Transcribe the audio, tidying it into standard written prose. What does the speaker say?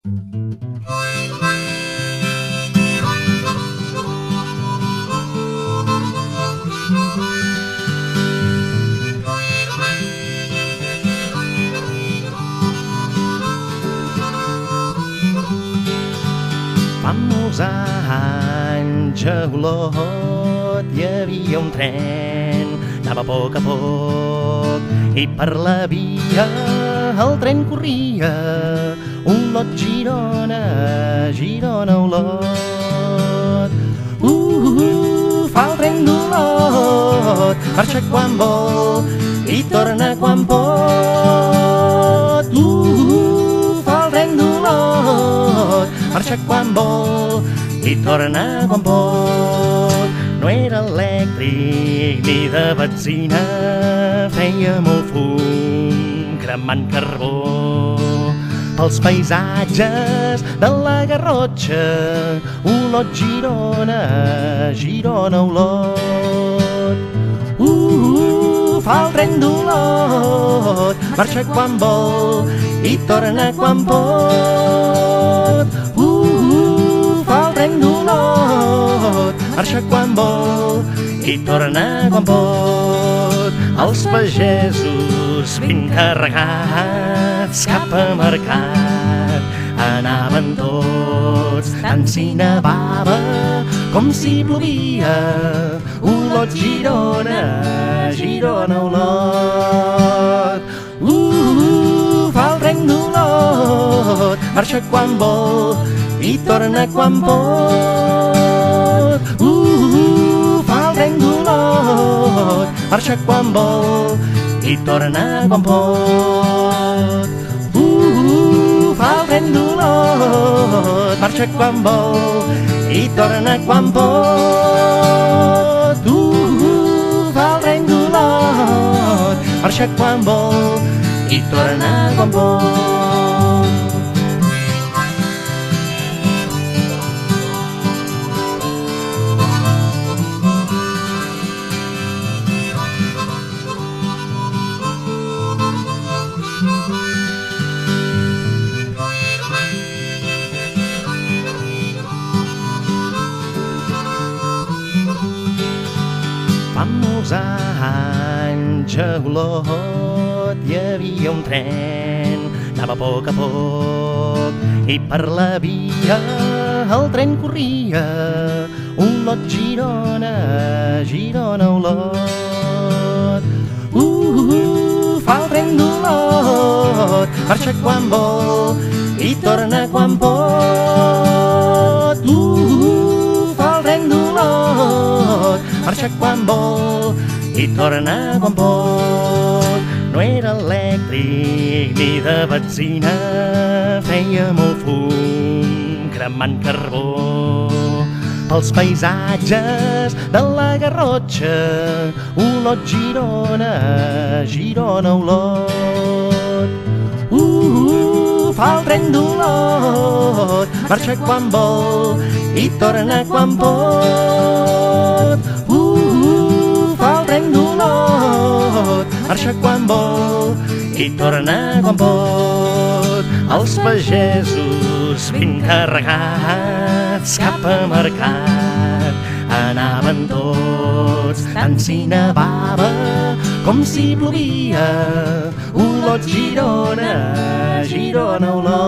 Fa molts anys a Olot hi havia un tren, anava a poc i per la via el tren corria. Olot, Girona, Girona, Olot. Fa el tren d'Olot, marxa quan vol i torna quan pot. Fa el tren d'Olot, marxa quan vol i torna quan pot. No era elèctric ni de benzina, feia molt fum cremant carbó. Pels paisatges de la Garrotxa, Olot, Girona, Girona, Olot. Fa el tren d'Olot, marxa quan vol i torna quan pot. Fa el tren d'Olot, marxa quan vol i torna quan pot. Els pagesos ben carregats cap a mercat anaven tots, tant si nevava com si plovia. Olot, Girona, Girona, Olot. Fa el tren d'Olot, marxa quan vol i torna quan pot. Fa el tren d'Olot, marxa quan vol i torna quan pot. Fa el tren d'Olot, marxa quan vol i torna quan pot. Fa el tren d'Olot, marxa quan vol i torna quan pot. Fa molts anys a Olot hi havia un tren, anava a poc i per la via el tren corria. Olot, Girona, Girona, Olot. Fa el tren d'Olot, marxa quan vol i torna quan pot. Fa el tren d'Olot, marxa quan vol i torna quan pot. No era elèctric ni de benzina, feia molt fum cremant carbó. Pels paisatges de la Garrotxa, Olot, Girona, Girona, Olot. Fa el tren d'Olot, marxa quan vol i torna quan pot. Fa el tren d'Olot, marxa quan vol i torna quan pot. Els pagesos ben carregats cap a mercat anaven tots, tant si nevava com si plovia. Olot, Girona, Girona, Olot.